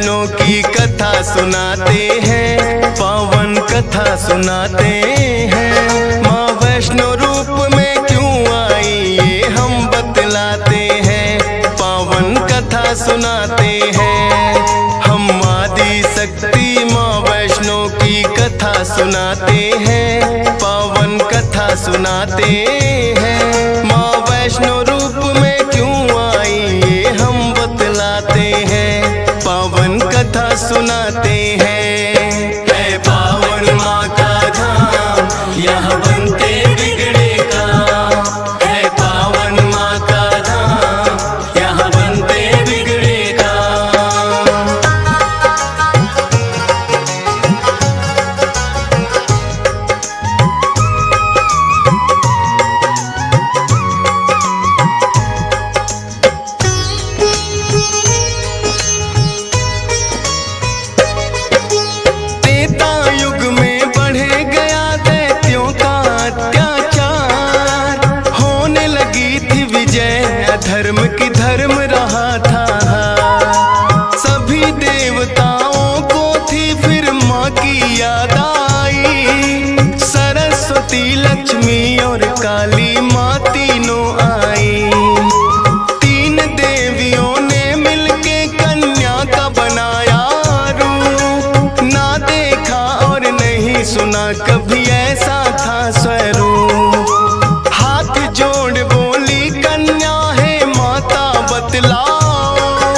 वैष्णो की कथा सुनाते हैं, पावन कथा सुनाते हैं। माँ वैष्णो रूप में क्यों आई ये हम बतलाते हैं, पावन कथा सुनाते हैं। हम आदि शक्ति माँ वैष्णो की कथा सुनाते हैं, पावन कथा सुनाते हैं। माँ वैष्णो रूप में क्यों आई ये हम बतलाते हैं, पावन कथा सुनाते हैं। है पावन माँ का धाम, यहाँ बनते बिगड़े काम। है पावन माँ का धाम, यहाँ बनते बिगड़े काम। धर्म की धर्म रहा था, सभी देवताओं को थी फिर माँ की याद आई। सरस्वती लक्ष्मी और काली माँ तीनों आई। तीन देवियों ने मिलके कन्या का बनाया रूप, ना देखा और नहीं सुना कभी ऐसा था स्वरूप। हाथ जोड़ बोली कन्या बतलाओ,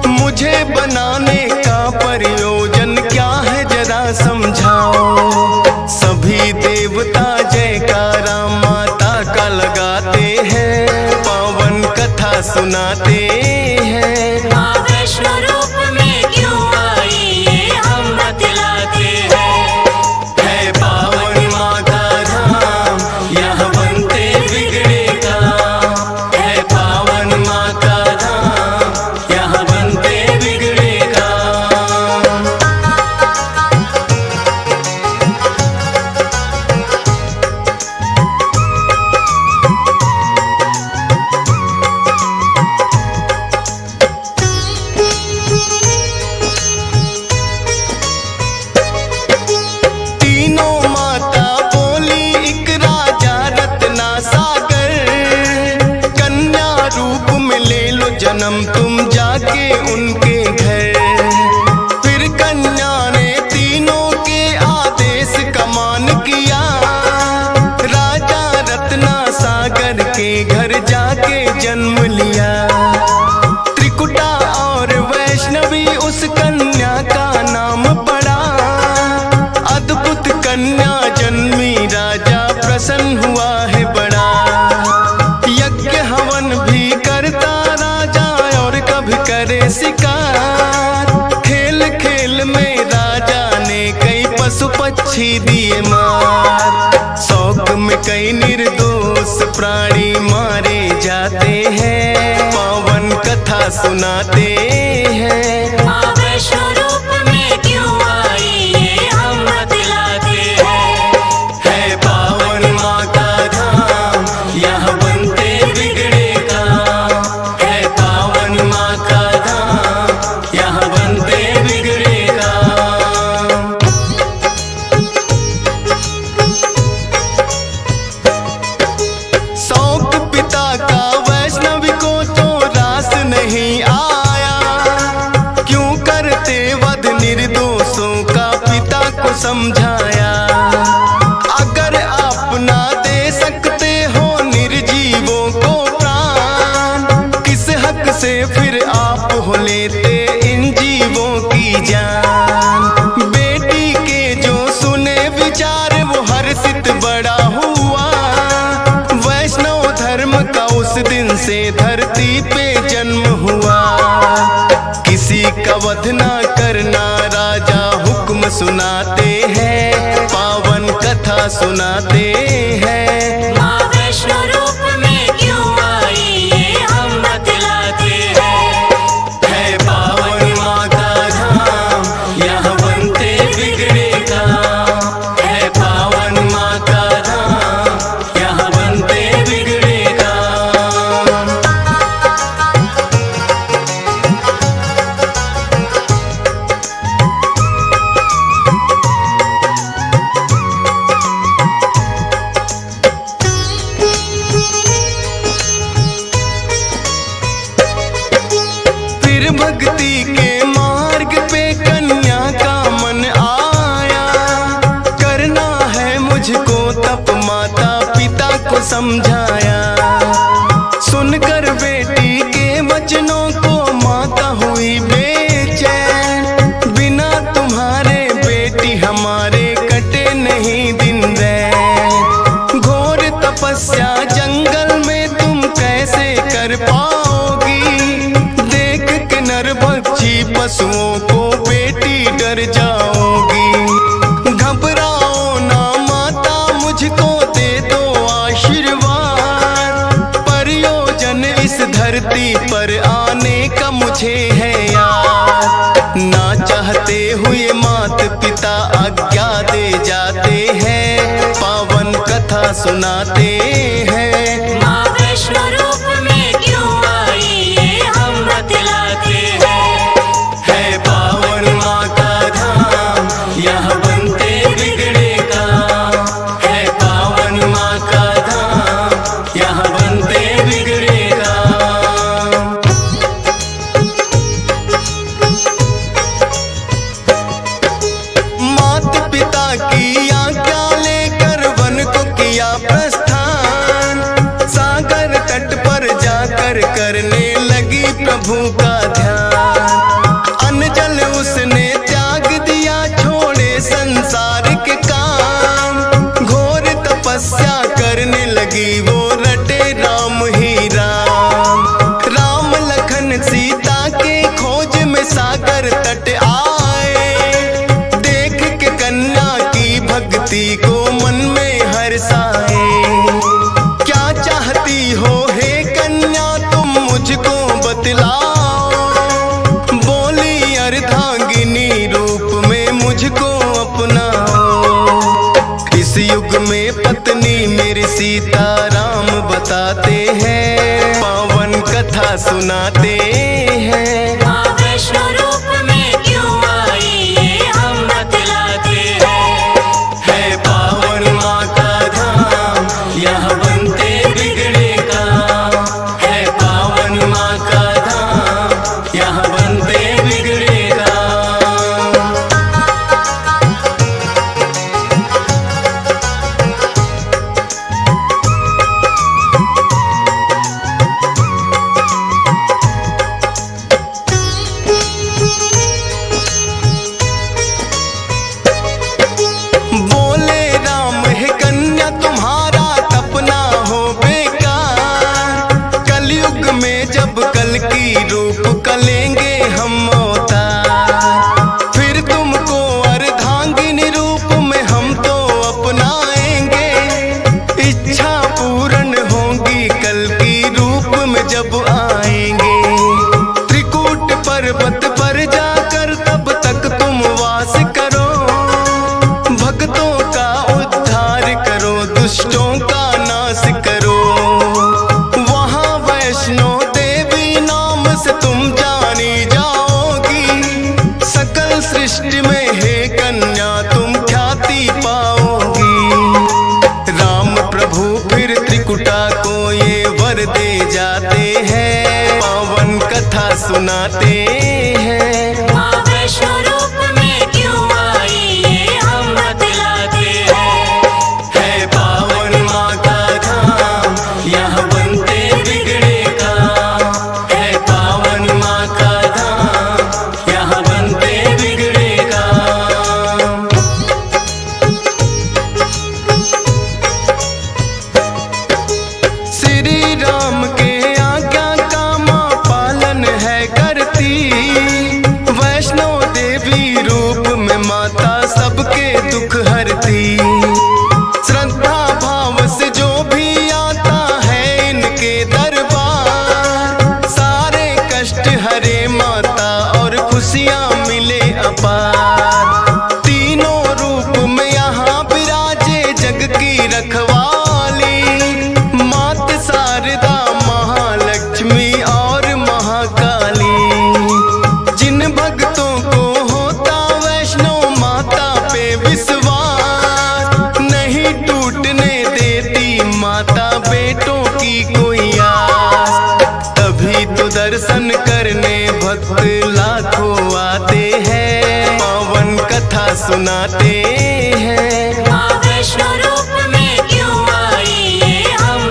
मुझे बनाने का प्रयोजन क्या है जरा समझाओ। सभी देवता जयकारा माता का लगाते हैं, पावन कथा सुनाते हैं। माँ वैष्णो रूप में क्यों आई ये हम बतलाते हैं। है पावन माँ का धाम, यहाँ बनते बिगड़े काम। है पावन माँ का धाम, यहाँ बनते बिगड़े काम। तीनों माता बोली एक राजा रत्ना सागर, कन्या रूप में ले लो जन्म तुम जाके उनके घर। फिर कन्या ने तीनों के आदेश का मान किया, राजा रत्ना सागर के घर जाके जन्म लिया। त्रिकुटा और वैष्णवी उस कन्या का नाम पड़ा, अद्भुत कन्या जन्मी राजा प्रसन्न हुआ है बड़ा। यज्ञ हवन भी करता राजा और कभी करे शिकार। खेल खेल में राजा ने कई पशु पक्षी दिए मार। शौक में कई निर्दोष प्राणी मारे जाते हैं, पावन कथा सुनाते हैं। माँ वैष्णो रूप में क्यों आई ये हम बतलाते हैं। है पावन माँ का धाम, यहाँ बनते बिगड़े काम। है पावन माँ का धाम, यहाँ बनते बिगड़े काम। शौक पिता का वैष्णवी को तो रास नहीं आया, क्यों करते वध निर्दोषों का पिता को समझाया। अगर आप ना दे सकते हो निर्जीवों को प्राण, किस हक से फिर आप हो लेते इन जीवों की जान। बेटी के जो सुने विचार वो हर्षित बड़ा हुआ, वैष्णव धर्म का उस दिन से धरती पे जन्म हुआ। किसी का वध ना करना राजा हुक्म सुनाते हैं, पावन कथा सुनाते हैं। माँ वैष्णो रूप में क्यों आई ये हम बतलाते हैं। है पावन माँ का धाम, यहाँ बनते बिगड़े काम। है पावन माँ का धाम, यहाँ बनते बिगड़े काम। समझाया। सुनकर बेटी के वचनों को माता हुई बेचैन, बिना तुम्हारे बेटी हमारे कटे नहीं दिन रैन। घोर तपस्या जंगल में तुम कैसे कर पाओगी, देख के नरभक्षी पशुओं को बेटी डर जाओगी। घबराओ ना माता, मुझको दे दो आशीर्वाद, प्रयोजन इस धरती पर आने का मुझे है याद। ना चाहते हुए मात पिता आज्ञा दे जाते हैं, पावन कथा सुनाते हैं। माँ वैष्णो रूप में क्यों आई ये हम बतलाते हैं। है पावन माँ का धाम, यहाँ बनते बिगड़े काम। है पावन माँ का धाम, यहाँ बनते बिगड़े काम। मात पिता की आज्ञा लेकर वन को किया प्रस्थान, सागर तट पर जाकर करने लगी प्रभु का ध्यान। अनजल उसने त्याग दिया, छोड़े संसार के काम, घोर तपस्या करने लगी वो रटे राम ही राम। राम लखन सीता के खोज में सागर तट आए, देख के कन्या की भक्ति को मन में हर्षाए। क्या चाहती हो हे कन्या तुम मुझको बतलाओ, बोली अर्धांगिनी रूप में मुझको अपनाओ। इस युग में पत्नी मेरी सीता राम बताते हैं, पावन कथा सुनाते हैं। माँ वैष्णो रूप में क्यों आई ये हम बतलाते हैं। है पावन माँ का धाम, यहाँ बनते बिगड़े काम। है पावन माँ का धाम, यहाँ बनते बिगड़े काम। बोले राम है कन्या तुम्हारा तपना हो बेकार, कलयुग में जब कल की रूप कलेंगे हम अवतार, फिर तुमको अर्धांगिनी रूप में हम तो अपनाएंगे। इच्छा पूर्ण होगी कल की रूप में जब आएंगे। त्रिकूट पर्वत पर जाकर तब तक तुम वास करो, भक्तों का उद्धार करो, दुष्टों का नाश करो। वहाँ वैष्णो देवी नाम से तुम जानी जाओगी, सकल सृष्टि में हे कन्या तुम ख्याति पाओगी। राम प्रभु फिर त्रिकुटा को ये वर दे जाते हैं, पावन कथा सुनाते हैं। माँ वैष्णो रूप में क्यों आई ये हम बतलाते हैं। है पावन माँ का धाम, यहाँ बनते बिगड़े काम। है पावन माँ का धाम, यहाँ बनते बिगड़े काम। श्री राम के आज्ञा का माँ पालन है करती, वैष्णो देवी रूप में माता सबके दुख हरती। श्रद्धा भाव से जो भी आता है इनके दरबार, सारे कष्ट हरे माता और खुशियाँ मिले अपार। तीनों रूप में यहाँ विराजे जग की रखवाली, मात शारदा महालक्ष्मी और महाकाली। जिन भक्तों को होता वैष्णो माता पे विश्वास, नहीं टूटने देती माता बेटों की कोई आस। तभी तो दर्शन करने भक्त लाखों आते हैं, पावन कथा सुनाते हैं। माँ वैष्णो रूप में क्यों आई ये हम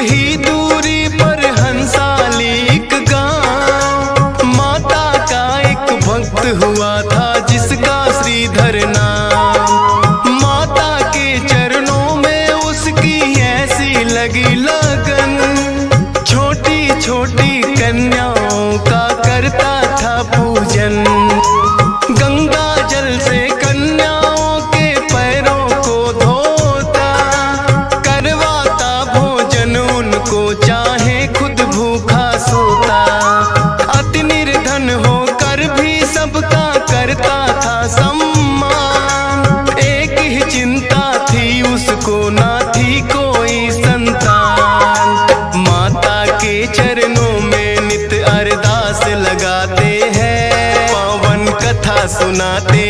ही दूरी पर हंसाली एक गांव, माता का एक भक्त हुआ था जिसका श्रीधर नाम। माता के चरणों में उसकी ऐसी लगी लगन, छोटी छोटी कन्याओं का करता था पूजन। गंगा जल से कन्याओं के पैरों को धोता, करवाता भोजन उनको चाहे खुद भूखा सोता। अति निर्धन होकर भी सबका करता था सम्मान, एक ही चिंता थी उसको ना थी कोई संतान। माता के चरणों में नित अरदास लगाते हैं, पावन कथा सुनाते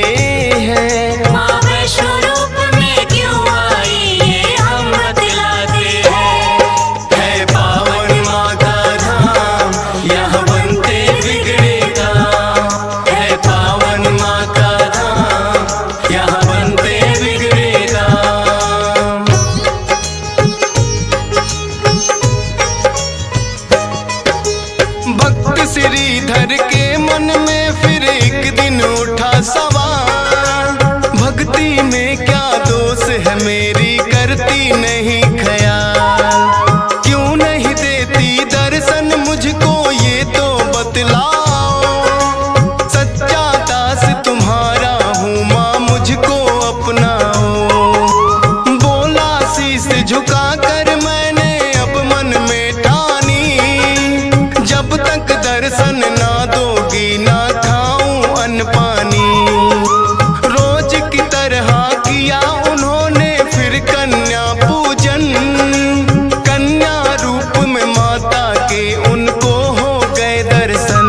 हैं। माँ वैष्णो रूप में क्यों आई ये हम बतलाते हैं। है पावन माँ का धाम, यहाँ बनते बिगड़े काम। है पावन माँ का धाम, यहाँ बनते बिगड़े काम। भक्त श्रीधर के मन में फिर एक दिन उठा सवाल, भक्ति में क्या दोष है मेरी करती नहीं ख्याल। क्यों नहीं देती दर्शन मुझको ये तो बतलाओ, सच्चा दास तुम्हारा हूँ माँ मुझको अपनाओ। बोला शीश झुका कर मैंने अब मन में ठानी, जब तक दर्शन ना दोगी ना खाऊं अन्न पानी। रोज की तरह किया उन्होंने फिर कन्या पूजन, कन्या रूप में माता के उनको हो गए दर्शन।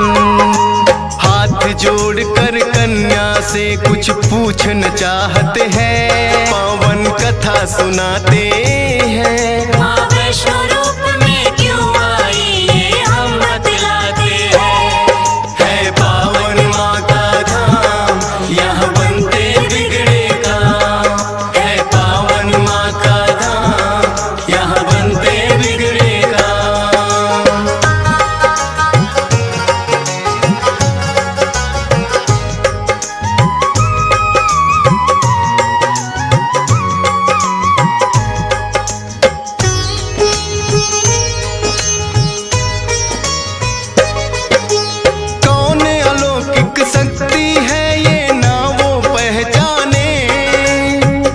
हाथ जोड़कर कन्या से कुछ पूछना चाहते हैं, पावन कथा सुनाते हैं। माँ वैष्णो रूप में क्यों आई ये हम बतलाते हैं। है पावन माँ का धाम, यहाँ बनते बिगड़े काम। है पावन माँ का धाम, यहाँ बनते बिगड़े काम। कौन अलौकिक शक्ति है ये ना वो पहचाने,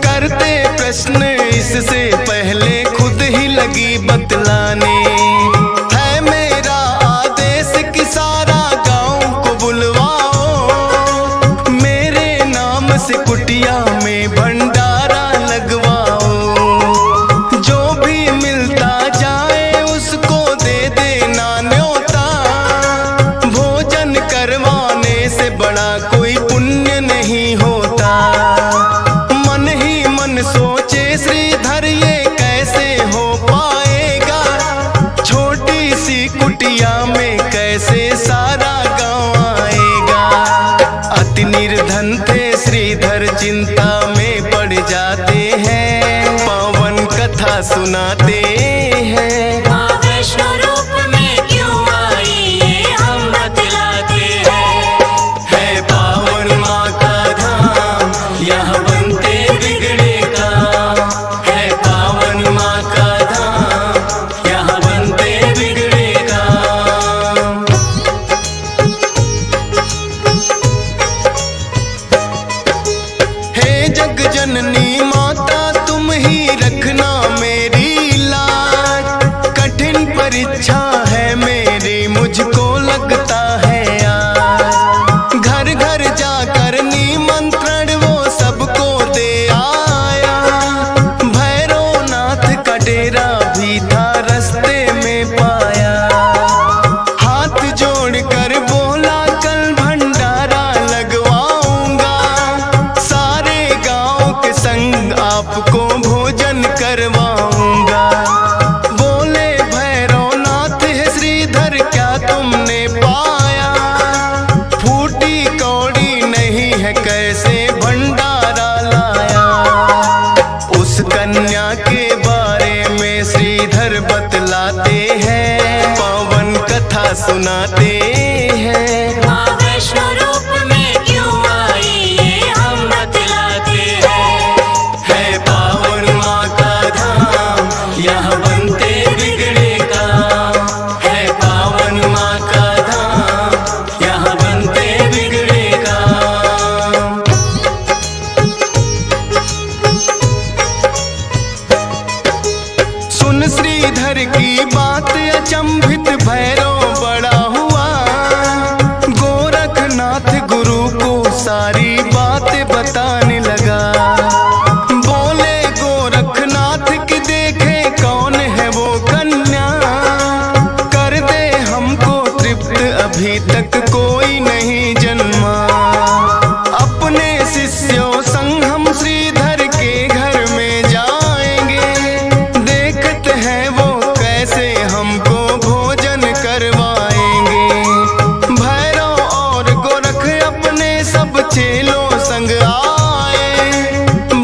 करते प्रश्न इससे पहले खुद ही लगी बतलाने। है मेरा आदेश कि सारा गांव को बुलवाओ, मेरे नाम से कुटिया में भंडारा लगवाओ। जो भी मिलता जाए उसको दे देना न्योता, भोजन करवाने से बड़ा कोई पुण्य नहीं होता। मन ही मन सोचे श्रीधर ये कैसे हो पाएगा, छोटी सी कुटिया में कैसे सारा गांव आएगा। अति निर्धन थे श्रीधर चिंता में पड़ जाते हैं, पावन कथा सुनाते हैं। माँ वैष्णो रूप में क्यों आई ये हम बतलाते हैं। है पावन माँ का धाम, यहाँ बनते बिगड़े काम। है पावन माँ का धाम, यहाँ बनते बिगड़े काम। हे जग जननी माता तुम ही रखना मेरी लाज, कठिन परीक्षा है मेरी मुझको लगता है आज। घर घर जाकर निमंत्रण वो सबको दे आया, भैरवनाथ का डेरा भी था रास्ते में पाया। हाथ जोड़कर बोला कल भंडारा लगवाऊंगा, सारे गांव के संग आपको भोजन करवाऊंगा। बोले भैरवनाथ है श्रीधर क्या तुमने पाया, फूटी कौड़ी नहीं है कैसे भंडारा लाया। उस कन्या के बारे में श्रीधर बतला सुनाते हैं। माँ वैष्णो रूप में क्यों आई ये हम बतलाते हैं। है पावन माँ का धाम, यहाँ बनते बिगड़े काम। है पावन माँ का धाम, यहाँ बनते बिगड़े काम। सुन श्रीधर की बात अचंभित भैरव बड़ा हुआ। गोरखनाथ गुरु को सारी बातें बताने लगा। बोले गोरखनाथ की देखे कौन है वो कन्या, कर दे हमको तृप्त अभी तक कोई नहीं जन्मा। अपने शिष्यों संग हम श्रीधर के घर में जाएंगे, देखते हैं वो कैसे हमको भोजन करवाएंगे। भैरव और गोरख अपने सब चेलों संग आए,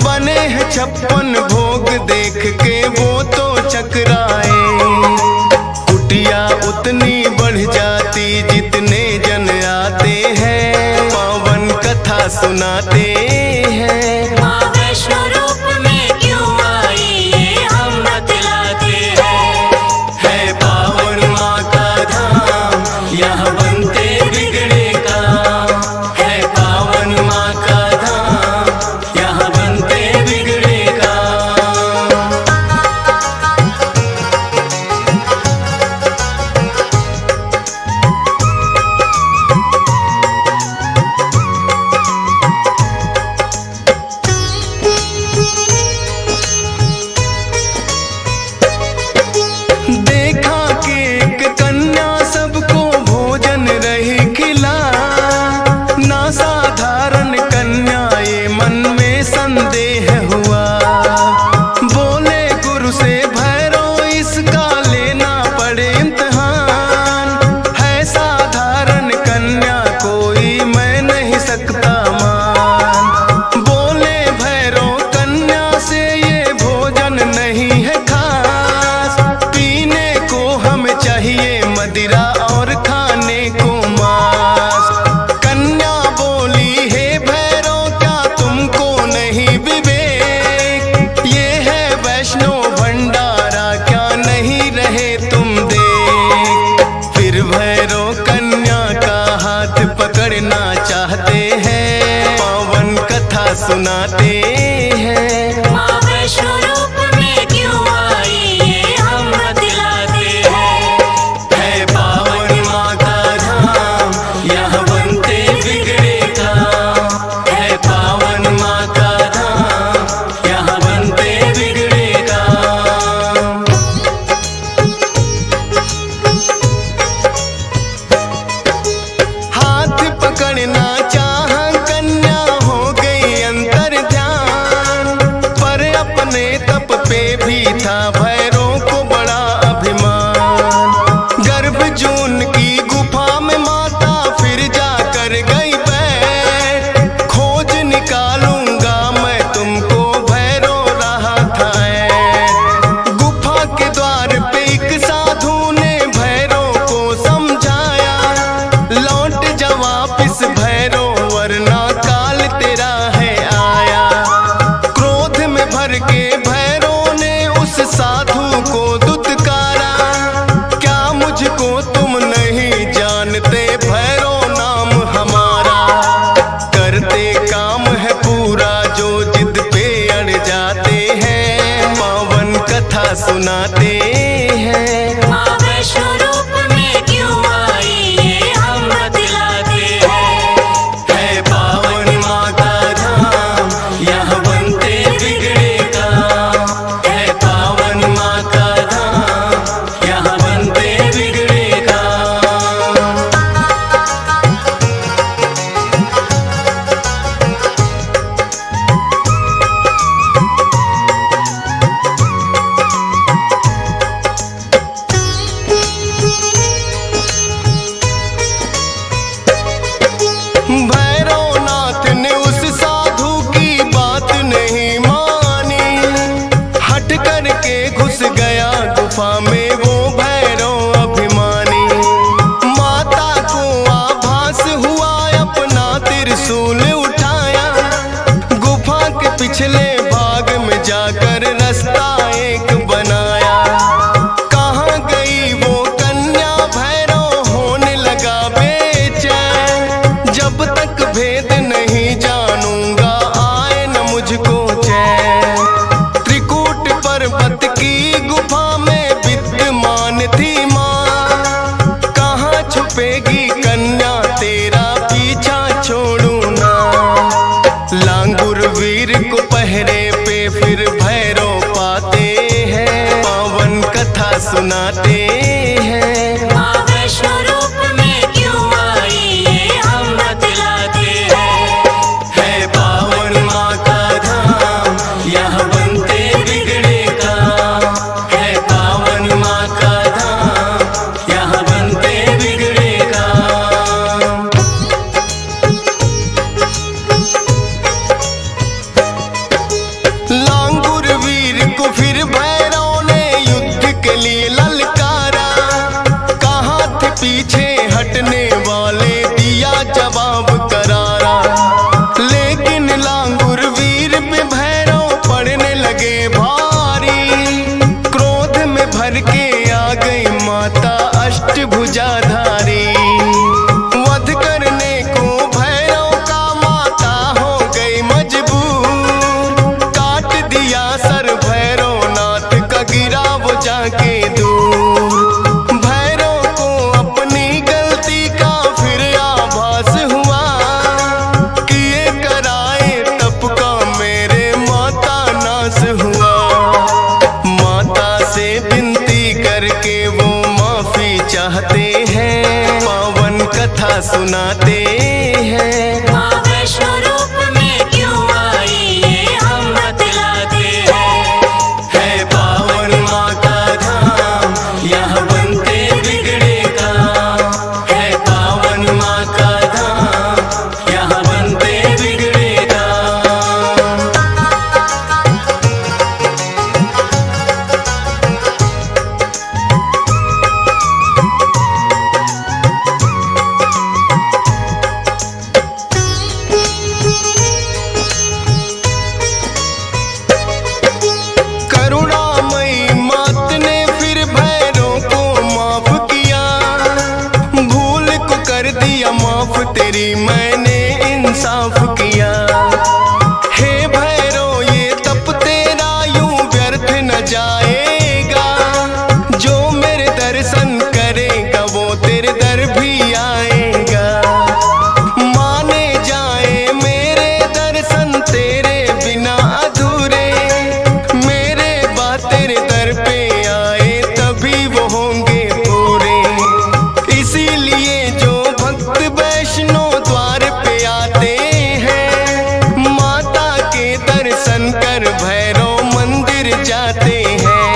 बने हैं 56 भोग देख के वो तो चकराए। कुटिया उतनी बढ़ जाती जितने जन आते हैं, पावन कथा सुनाते हैं। माँ वैष्णो रूप में क्यों आई ये हम बतलाते हैं। है पावन माँ का धाम, यहाँ बनते बिगड़े काम। है पावन माँ का धाम, यहाँ बनते बिगड़े काम। देखा कि एक कन्या सबको भोजन रही खिला, ना साधारण कन्या ये मन में संदेह हुआ। बोले गुरु से भैरव इसका लेना पड़े इम्तिहान, है साधारण कन्या कोई मैं नहीं सकता मान। बोले भैरव कन्या से ये भोजन नहीं है खास, पीने को हमें चाहिए मदिरा और खाने को मांस। कन्या बोली हे भैरव क्या तुमको नहीं विवेक, ये है वैष्णो भंडारा क्या नहीं रहे तुम देख। फिर भैरव कन्या का हाथ पकड़ना चाहते हैं, पावन कथा सुनाते हैं। माँ वैष्णो रूप में क्यों आई ये हम बतलाते हैं। है पावन माँ का धाम, यहाँ बनते बिगड़े काम। है पावन माँ का धाम, यहाँ बनते बिगड़े काम। हाथ पकड़ना चाह कन्या हो गई अंतर ध्यान, पर अपने तप पे भी था भैरव को बड़ा अभिमान। गर्भ जून की गुफा में माता फिर जाकर गई बैठ, खोज निकालूंगा मैं तुमको भैरव रहा था ऐठ। गुफा के द्वार पे एक साधु ने भैरव को समझाया, लौट जा वापिस भैरव वरना काल तेरा है आया। क्रोध में भर के भैरव ने उस साधु को दुत्कारा, क्या मुझको तुम नहीं जानते भैरव नाम हमारा। करते काम है पूरा जो जिद पे अड़ जाते हैं, पावन कथा सुनाते हैं। माँ वैष्णो रूप में क्यों आई ये हम बतलाते हैं। है पावन माँ का धाम, यहाँ बनते बिगड़े काम। है पावन माँ का धाम, यहाँ बनते बिगड़े काम। जाकर रास्ता एक बनाया। कहाँ गई वो कन्या भैरव होने लगा बेचैन। जब तक भेद नहीं जानूंगा आए न मुझको चैन। त्रिकूट पर्वत की गुफा में विद्यमान थी माँ। कहाँ छुपेगी कन्या तेरा पीछा छोड़ू ना। लांगुर वीर को पहरे पे फिर भैरव पाते हैं। पावन कथा सुनाते हैं। माँ वैष्णो रूप में क्यों आई ये हम बतलाते हैं। है पावन माँ का धाम यहाँ बनते बिगड़े काम। है पावन माँ का धाम यहाँ बनते बिगड़े काम। लांगुर वीर को फिर भैरव ने युद्ध के लिए ललकारा। कहाँ थे पीछे हटने वाले दिया जवाब करारा। लेकिन लांगुर वीर पे भैरव पड़ने लगे भारी। क्रोध में भर के आ गई माता अष्टभुजाधारी। वध करने को भैरव का माता हो गई मजबूर। काट दिया सर भैरवनाथ का गिरा वो जाके दूर। भैरव को अपनी गलती का फिर आभास हुआ। किए कराए तप का मेरे माता नाश हुआ। माता से विनती करके वो माफी चाहते हैं। पावन कथा सुनाते हैं। माँ वैष्णो रूप में क्यों आई ये हम बतलाते हैं। है पावन माँ का धाम यहाँ बनते बिगड़े काम। है पावन माँ का धाम यहाँ बनते बिगड़े काम। करुणामयी मात ने फिर भैरव को माफ किया। भूल को कर दिया माफ तेरी मैंने इंसाफ किया। हे भैरव ये तप तेरा यूं व्यर्थ न जाएगा। जो मेरे दर्शन करेगा वो तेरे दर भी आएगा। माने जाए मेरे दर्शन तेरे बिना अधूरे। मेरे बाद तेरे दर पे आए तभी वो होंगे पूरे। इसीलिए जो भक्त वैष्णो द्वार पे आते हैं। माता के दर्शन कर भैरव मंदिर जाते हैं।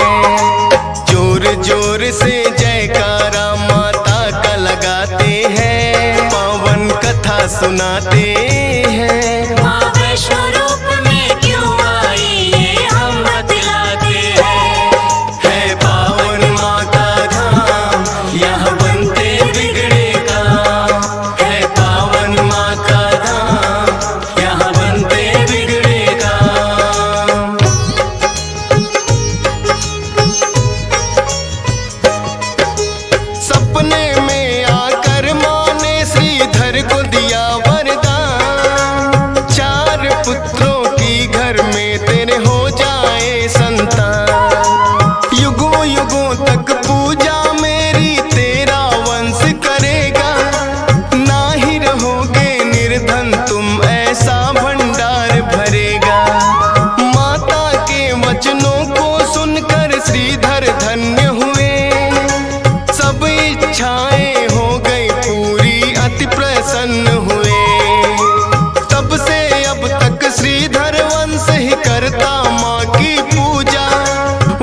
जोर जोर से जयकारा माता का लगाते हैं। पावन कथा सुनाते हैं। माँ वैष्णो रूप में क्यों आई ये हम बतलाते हैं। है पावन माँ का धाम यहाँ बनते बिगड़े काम। है पावन माँ का धाम यहाँ बनते बिगड़े काम। सपने में आकर माँ ने श्रीधर को दिया वरदान। 4 पुत्रों की घर में तेरे हो जाए संतान। युगों युगों तक पूजा मेरी तेरा वंश करेगा। ना ही रहोगे निर्धन तुम ऐसा भंडार भरेगा। माता के वचनों को सुनकर श्रीधर धन्य हुए। सब इच्छाएं हो गई पूरी अति प्रसन्न हुए। तब से अब तक श्रीधर वंश ही करता माँ की पूजा।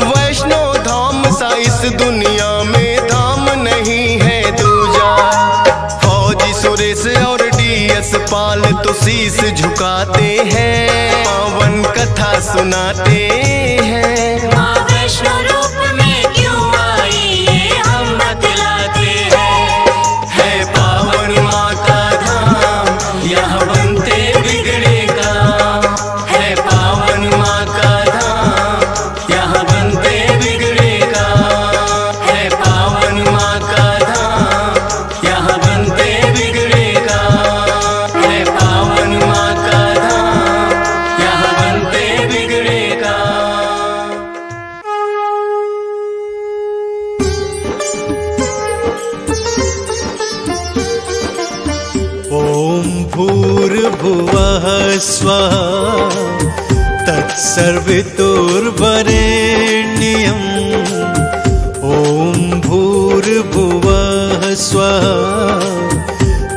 वैष्णो धाम सा इस दुनिया में धाम नहीं है दूजा। फौजी सुरेश और डीएस पाल तो शीश झुकाते हैं। पावन कथा सुनाते हैं। माँ वैष्णो रूप में क्यों आई ये हम बतलाते हैं। है पावन माँ का धाम यहाँ बनते बिगड़े काम। है पावन माँ का धाम तत्सवितुर्वरेण्यम् ॐ भूर्भुवः स्वः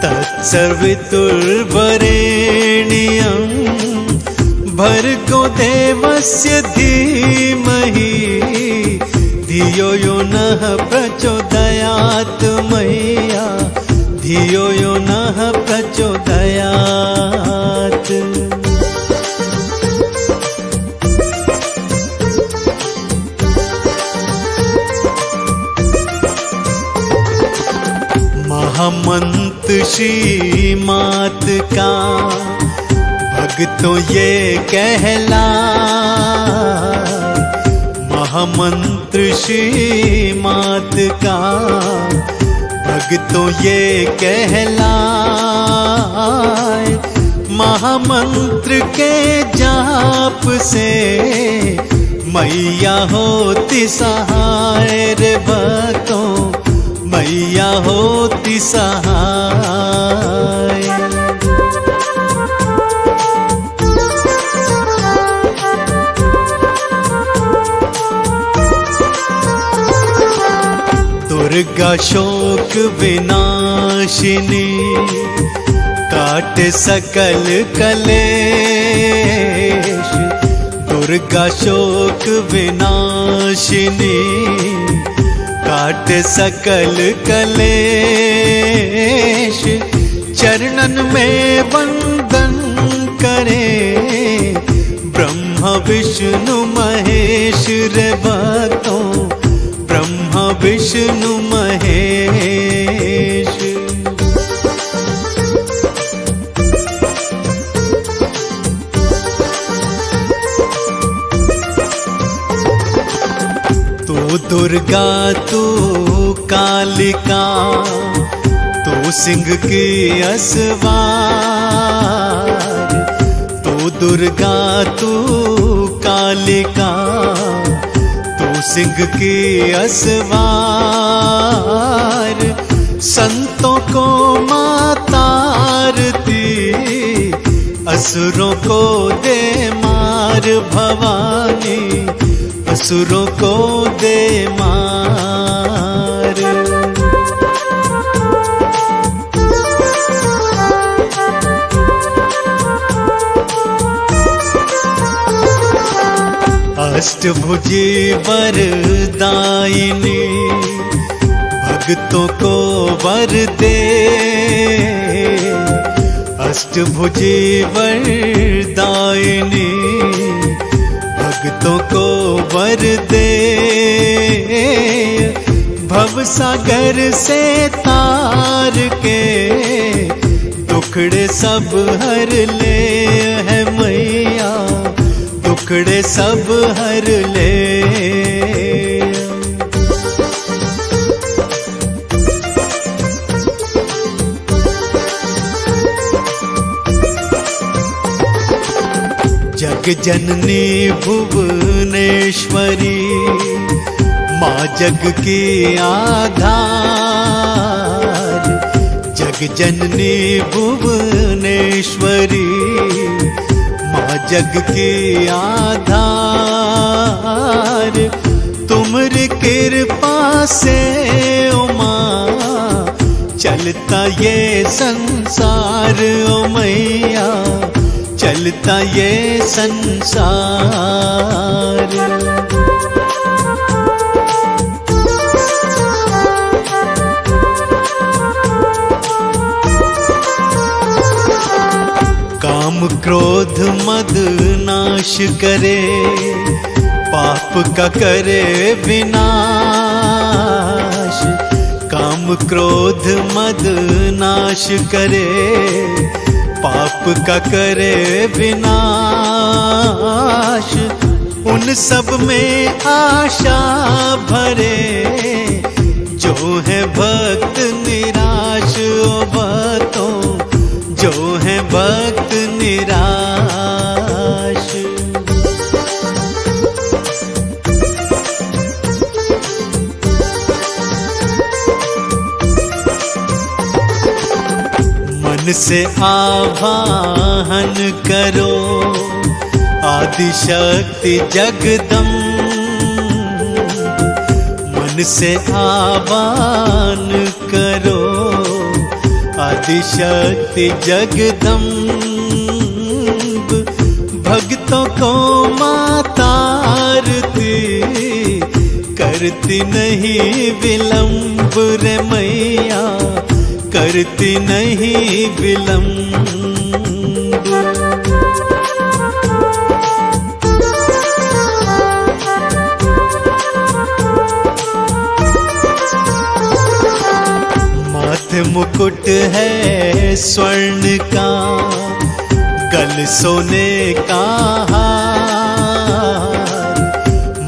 तत्सवितुर्वरेण्यम् भर्गो देवस्य धीमहि धियो यो नः प्रचोदयात् मह्यं धियो यो नः प्रचोदयात्। महामंत्र श्री मात का भक्तों ये कहलाए, महामंत्र श्री मात का भक्तों ये कहलाए। महामंत्र के जाप से मैया होती सहाय रे भक्तों, मैया होती सहाय। दुर्गा शोक विनाशिनी काट सकल कलेश, दुर्गा शोक विनाशिनी काट सकल कलेश। चरणन में वंदन करे ब्रह्मा विष्णु महेश रे भक्तों, ब्रह्मा विष्णु महेश। तू दुर्गा तू कालिका तू सिंह की असवार, तू दुर्गा तू कालिका तू सिंह की असवार। संतों को मातारती असुरों को दे मार भवानी, असुरों को दे मार। अष्टभुजी वरदायिनी भक्तों को वर दे, अष्टभुजी वरदायिनी भक्तों को वर दे। भवसागर से तार के दुखड़े सब हर ले है मैया, दुखड़े सब हर ले। जग जननी भुवनेश्वरी माँ जग की आधार, जग जननी भुवनेश्वरी माँ जग की आधार। तुमरी कृपा से ओ माँ चलता ये संसार ओ मैया, चलता ये संसार। काम क्रोध मद नाश करे, पाप का करे विनाश। काम क्रोध मद नाश करे, पाप का करे विनाश। उन सब में आशा भरे जो है भक्त निराश ओ भक्तों, जो है भक्त निराश। मन से आवाहन करो आदिशक्ति जगदम्ब मन से आह्वान करो। आदिशक्ति जगदम्ब भक्तों को माता आरती करती नहीं विलंब रे मैया, करती नहीं विलंब। माथे मुकुट है स्वर्ण का, गल सोने का हार।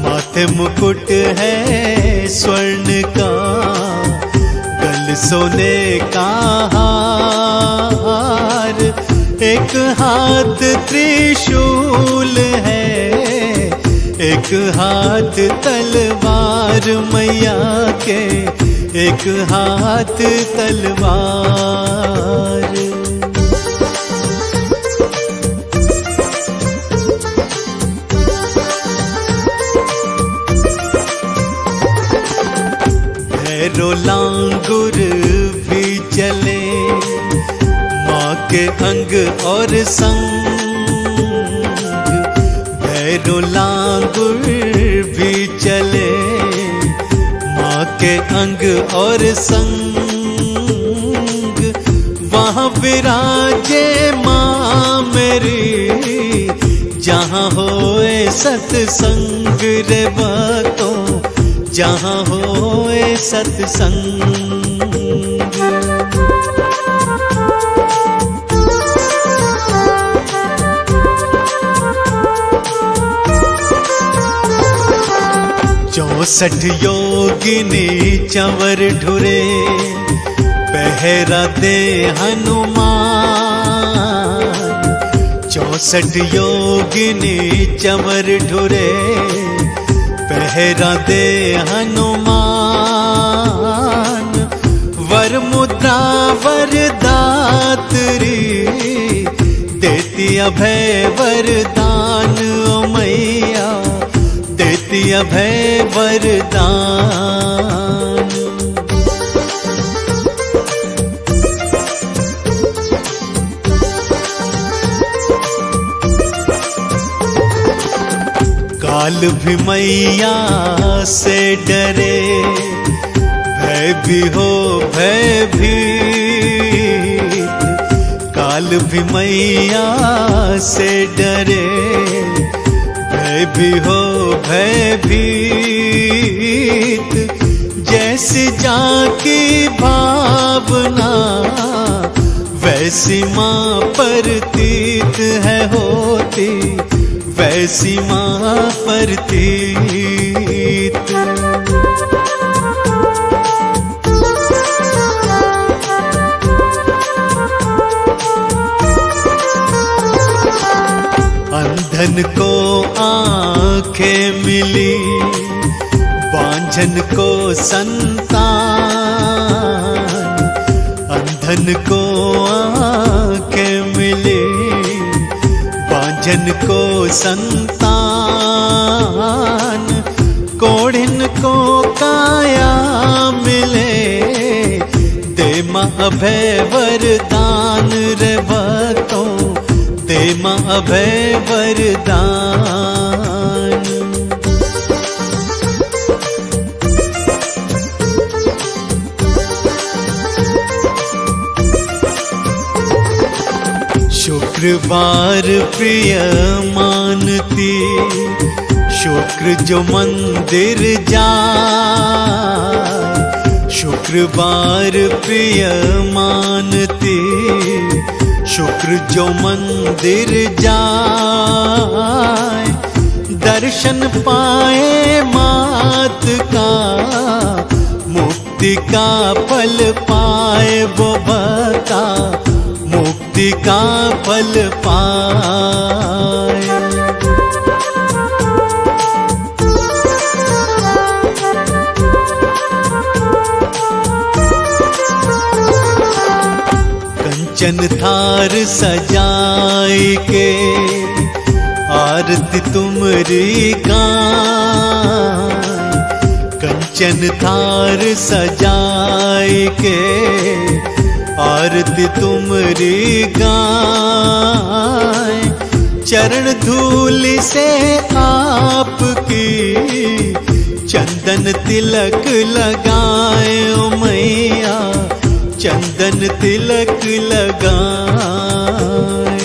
माथे मुकुट है स्वर्ण का, गल सोने का हार। एक हाथ त्रिशूल है, एक हाथ तलवार मैया के, एक हाथ तलवार। भैरो लांगुर भी चले, माँ के अंग और संग। भैरो लांगुर भी चले, माँ के अंग और संग। वहाँ विराजे माँ मेरी, जहाँ होए सत्संग रे बातों, जहाँ होए सत्संग। चौसठ योगिनी चंवर ढुरे, पहरा दे हनुमान। 64 योगिनी चंवर ढुरे, पहरा दे हनुमान। वर मुद्रा वरदात्री, देती अभय वरदान ओ मैया, देती अभय वरदान। काल भी मैया से डरे, भय भी हो भयभीत। काल भी मैया से डरे, भय भी हो भयभीत। जैसी जाकी भावना, वैसी माँ प्रतीत है होती, वैसी माँ प्रतीत। अंधन को आँखें मिली, बांझन को संतान। अंधन को आँखें मिली, बांझन को संतान। कोढ़िन को काया मिले, दे माँ अभय वरदान रे भक्तों, दे माँ अभय वरदान। शुक्रवार प्रिय मानती, शुक्र जो मंदिर जाए। शुक्रवार प्रिय मानती, शुक्र जो मंदिर जाए। दर्शन पाए मात का, मुक्ति का फल पाए वो भक्ता, मुक्ति का फल पाए। कंचन थार सजाई के, आरती तुमरी गाय, कंचन थार सजाए के आरती तुमरी गाय। चरण धूल से आपकी चंदन तिलक लगाए ओ मैया, चंदन तिलक लगाए।